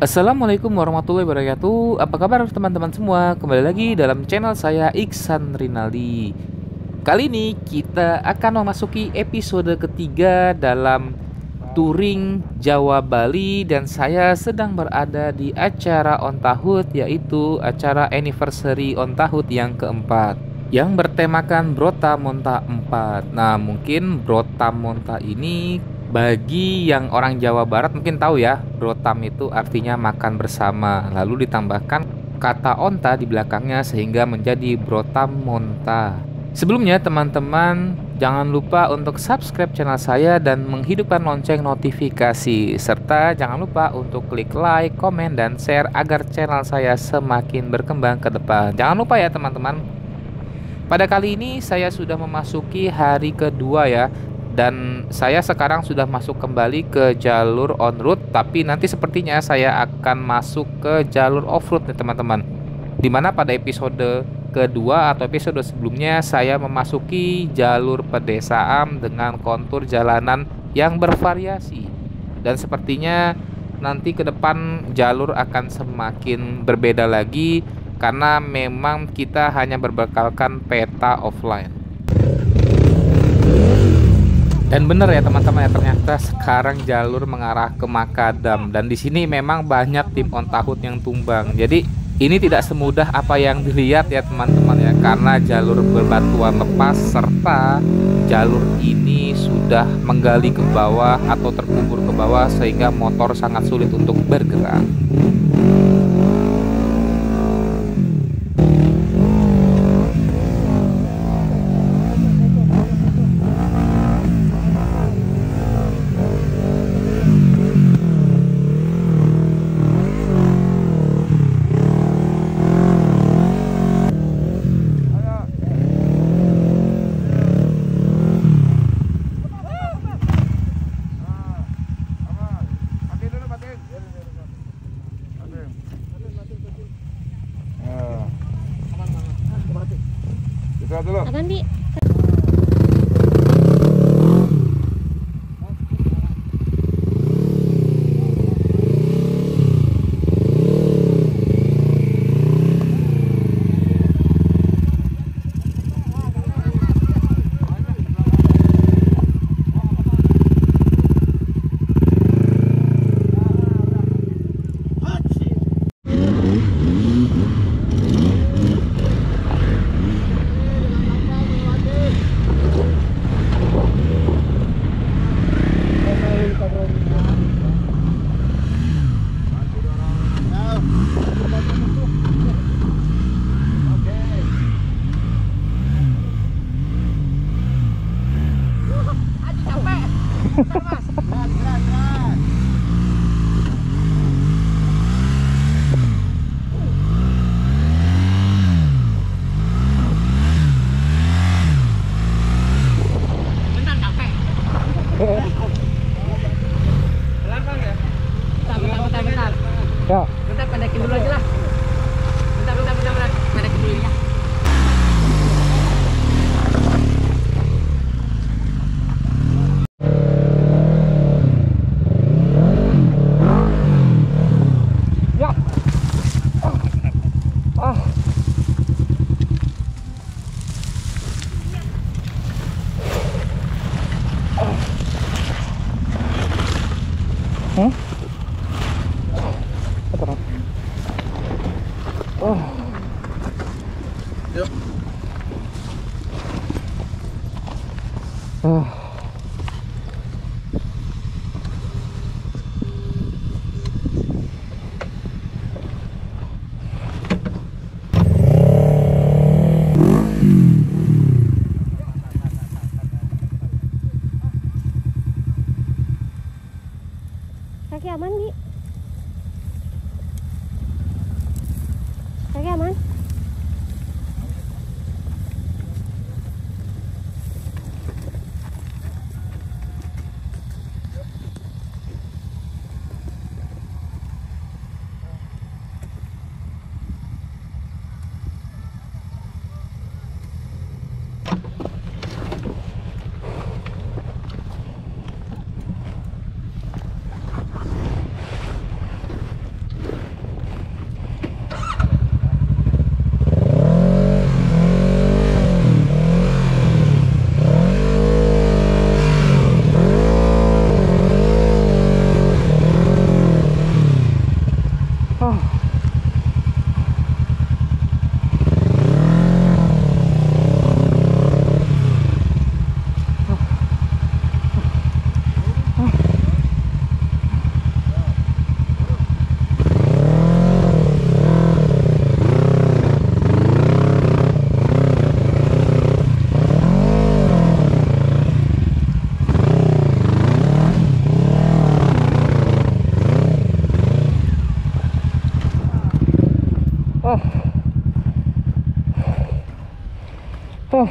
Assalamualaikum warahmatullahi wabarakatuh. Apa kabar teman-teman semua? Kembali lagi dalam channel saya Iksan Rinaldi. Kali ini kita akan memasuki episode ketiga dalam touring Jawa Bali dan saya sedang berada di acara On Tahut, yaitu acara anniversary On Tahut yang keempat yang bertemakan Brotamonta 4. Nah, mungkin Brotamonta ini bagi yang orang Jawa Barat mungkin tahu ya, Brotam itu artinya makan bersama. Lalu ditambahkan kata onta di belakangnya sehingga menjadi Brotamonta. Sebelumnya teman-teman jangan lupa untuk subscribe channel saya dan menghidupkan lonceng notifikasi. Serta jangan lupa untuk klik like, komen, dan share agar channel saya semakin berkembang ke depan. Jangan lupa ya teman-teman. Pada kali ini saya sudah memasuki hari kedua ya. Dan saya sekarang sudah masuk kembali ke jalur on road. Tapi nanti sepertinya saya akan masuk ke jalur off road nih teman-teman. Dimana pada episode kedua atau episode sebelumnya saya memasuki jalur pedesaan dengan kontur jalanan yang bervariasi. Dan sepertinya nanti ke depan jalur akan semakin berbeda lagi, karena memang kita hanya berbekalkan peta offline. Dan benar ya teman-teman ya, ternyata sekarang jalur mengarah ke Makadam dan di sini memang banyak tim On Tahut yang tumbang. Jadi ini tidak semudah apa yang dilihat ya teman-teman ya, karena jalur berbatuan lepas serta jalur ini sudah menggali ke bawah atau terkubur ke bawah sehingga motor sangat sulit untuk bergerak. Aman, Bi. Bentar. Ya. Bentar, pendekin dulu aja lah. Bentar. Pendekin dulu ya. Ya. Kaki aman, Bi. Kaki aman. Aku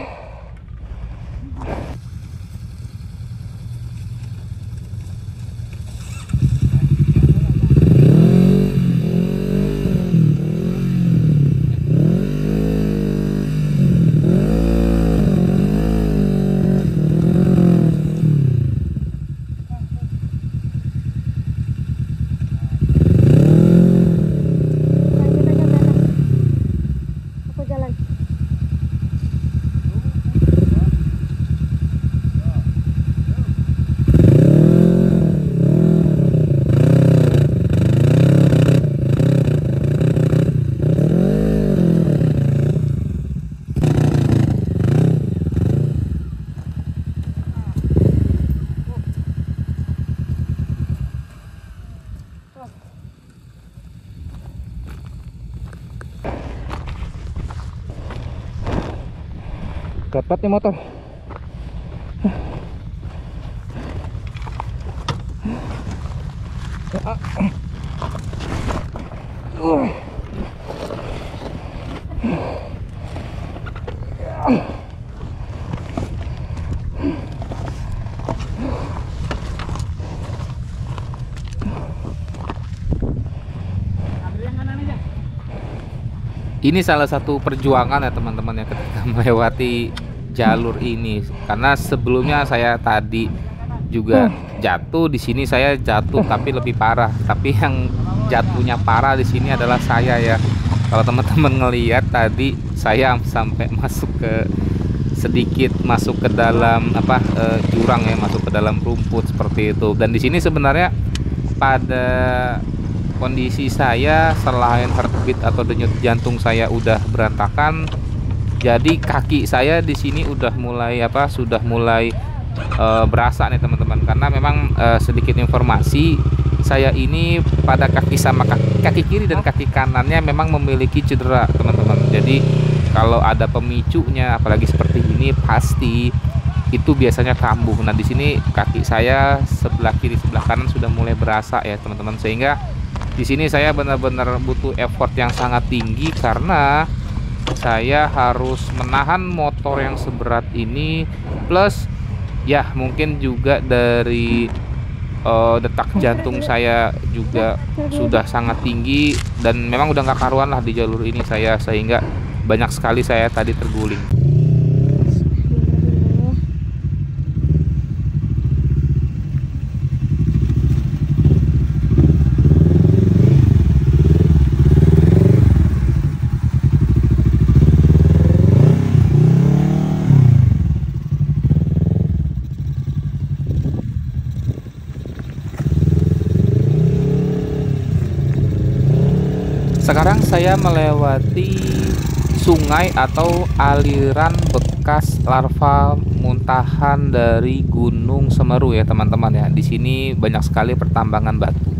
jalan. Dapat nih motor. Ambil yang kanan aja. Ini salah satu perjuangan ya teman-teman ya ketika melewati jalur ini, karena sebelumnya saya tadi juga jatuh di sini, saya jatuh tapi lebih parah. Tapi yang jatuhnya parah di sini adalah saya ya. Kalau teman-teman ngelihat tadi saya sampai sedikit masuk ke dalam jurang ya, masuk ke dalam rumput seperti itu. Dan di sini sebenarnya pada kondisi saya selain heartbeat atau denyut jantung saya udah berantakan, jadi kaki saya di sini udah mulai berasa nih teman-teman. Karena memang sedikit informasi, saya ini pada kaki sama kaki kiri dan kaki kanannya memang memiliki cedera teman-teman. Jadi kalau ada pemicunya apalagi seperti ini pasti itu biasanya kambuh. Nah di sini kaki saya sebelah kiri sebelah kanan sudah mulai berasa ya teman-teman, sehingga di sini saya benar-benar butuh effort yang sangat tinggi karena saya harus menahan motor yang seberat ini, plus ya mungkin juga dari detak jantung saya juga sudah sangat tinggi dan memang udah nggak karuan lah di jalur ini saya, sehingga banyak sekali saya tadi terguling. Sekarang saya melewati sungai atau aliran bekas larva muntahan dari Gunung Semeru ya teman-teman ya. Di sini banyak sekali pertambangan batu.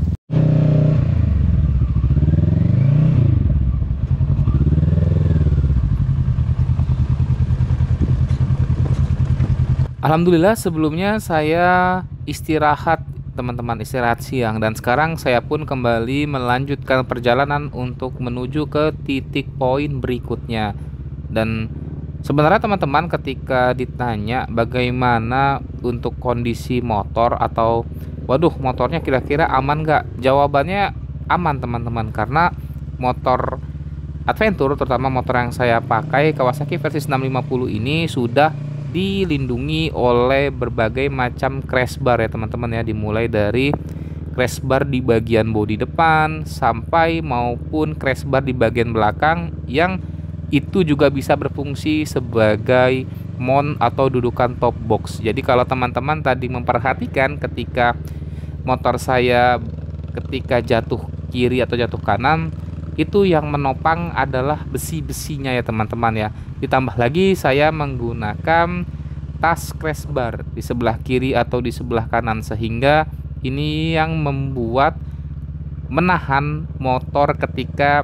Alhamdulillah sebelumnya saya istirahat teman-teman, istirahat siang, dan sekarang saya pun kembali melanjutkan perjalanan untuk menuju ke titik poin berikutnya. Dan sebenarnya teman-teman ketika ditanya bagaimana untuk kondisi motor atau waduh motornya kira-kira aman nggak, jawabannya aman teman-teman, karena motor Adventure terutama motor yang saya pakai Kawasaki versi 650 ini sudah dilindungi oleh berbagai macam crash bar ya teman-teman ya, dimulai dari crash bar di bagian bodi depan sampai maupun crash bar di bagian belakang yang itu juga bisa berfungsi sebagai mount atau dudukan top box. Jadi kalau teman-teman tadi memperhatikan ketika motor saya ketika jatuh kiri atau jatuh kanan, itu yang menopang adalah besi-besinya ya teman-teman ya. Ditambah lagi saya menggunakan tas crash bar di sebelah kiri atau di sebelah kanan, sehingga ini yang membuat menahan motor ketika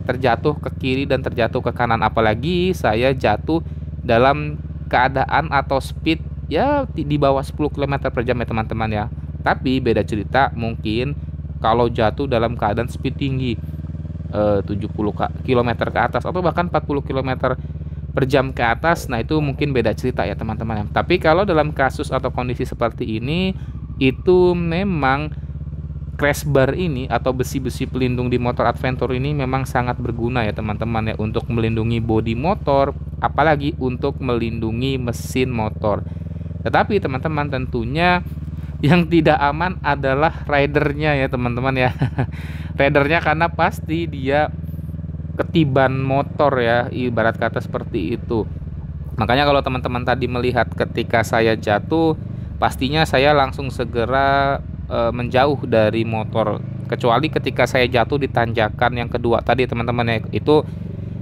terjatuh ke kiri dan terjatuh ke kanan. Apalagi saya jatuh dalam keadaan atau speed ya di bawah 10 km per jam ya teman-teman ya. Tapi beda cerita mungkin kalau jatuh dalam keadaan speed tinggi 70 km ke atas atau bahkan 40 km per jam ke atas, nah itu mungkin beda cerita ya teman-teman ya. Tapi kalau dalam kasus atau kondisi seperti ini, itu memang crash bar ini atau besi-besi pelindung di motor adventure ini memang sangat berguna ya teman-teman ya, untuk melindungi bodi motor, apalagi untuk melindungi mesin motor. Tetapi teman-teman, tentunya yang tidak aman adalah ridernya ya teman-teman ya. Ridernya, karena pasti dia ketiban motor ya, ibarat kata seperti itu. Makanya kalau teman-teman tadi melihat ketika saya jatuh, pastinya saya langsung segera menjauh dari motor. Kecuali ketika saya jatuh di tanjakan yang kedua tadi teman-teman ya, itu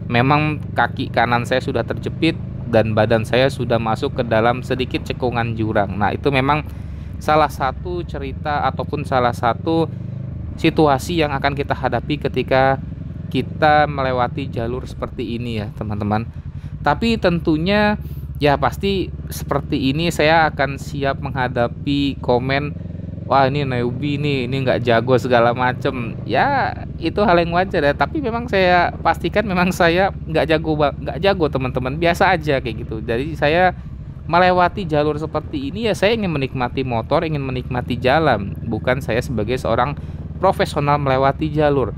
memang kaki kanan saya sudah terjepit dan badan saya sudah masuk ke dalam sedikit cekungan jurang. Nah itu memang salah satu cerita ataupun salah satu situasi yang akan kita hadapi ketika kita melewati jalur seperti ini ya teman-teman. Tapi tentunya ya pasti seperti ini saya akan siap menghadapi komen, wah ini newbie nih, ini nggak jago segala macem. Ya itu hal yang wajar ya. Tapi memang saya pastikan memang saya nggak jago teman-teman, biasa aja kayak gitu. Jadi saya melewati jalur seperti ini ya saya ingin menikmati motor, ingin menikmati jalan, bukan saya sebagai seorang profesional melewati jalur.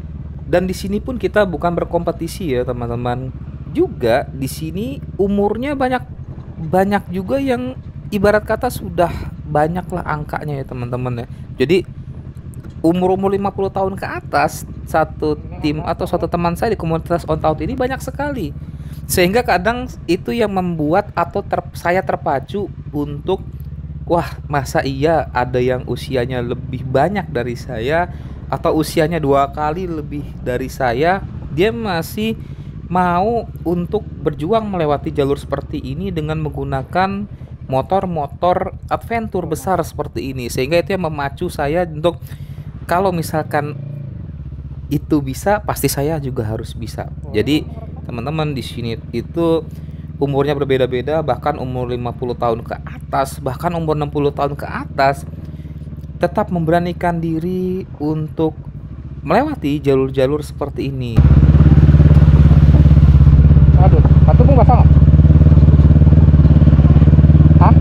Dan di sini pun kita bukan berkompetisi ya teman-teman. Juga di sini umurnya banyak juga yang ibarat kata sudah banyak lah angkanya ya teman-teman ya. Jadi umur 50 tahun ke atas, satu tim atau satu teman saya di komunitas on road ini banyak sekali. Sehingga kadang itu yang membuat atau saya terpacu untuk, wah masa iya ada yang usianya lebih banyak dari saya atau usianya 2 kali lebih dari saya, dia masih mau untuk berjuang melewati jalur seperti ini dengan menggunakan motor-motor adventure besar seperti ini. Sehingga itu yang memacu saya untuk, kalau misalkan itu bisa, pasti saya juga harus bisa. Jadi teman-teman di sini itu umurnya berbeda-beda, bahkan umur 50 tahun ke atas, bahkan umur 60 tahun ke atas, tetap memberanikan diri untuk melewati jalur-jalur seperti ini. Aduh, batu pun basah nggak? Hah?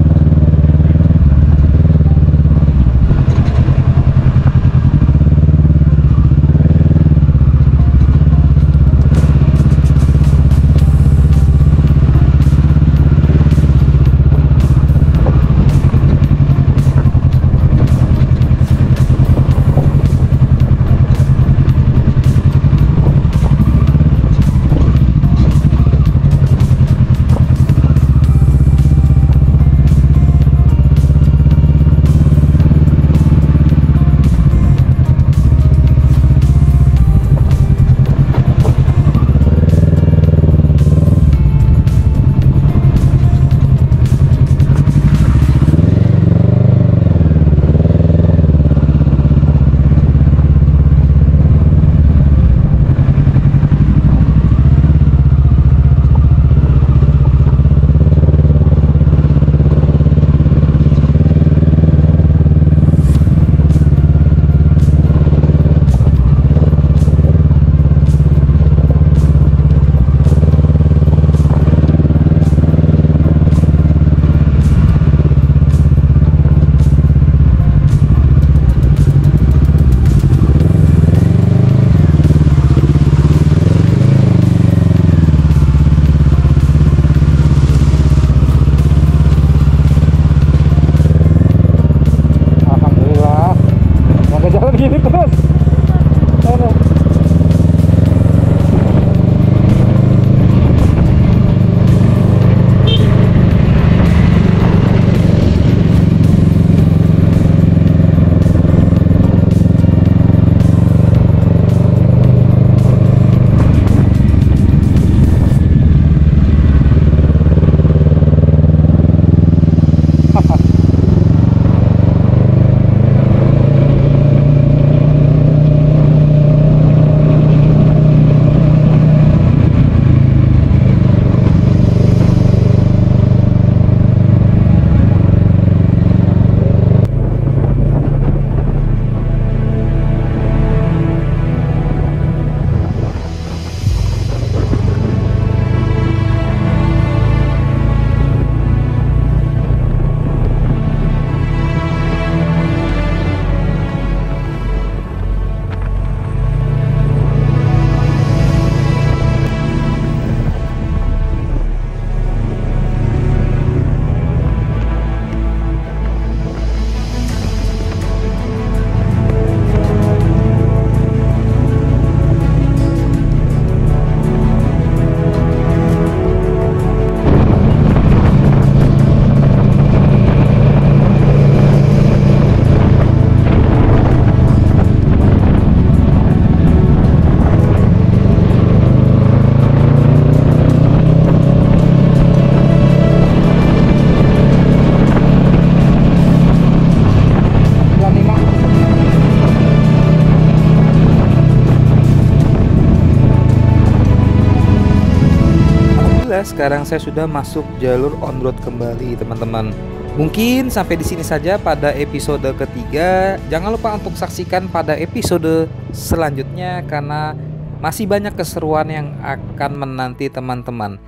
Alhamdulillah sekarang saya sudah masuk jalur on road kembali teman-teman. Mungkin sampai di sini saja pada episode ketiga. Jangan lupa untuk saksikan pada episode selanjutnya karena masih banyak keseruan yang akan menanti teman-teman.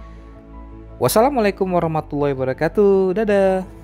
Wassalamualaikum warahmatullahi wabarakatuh. Dadah.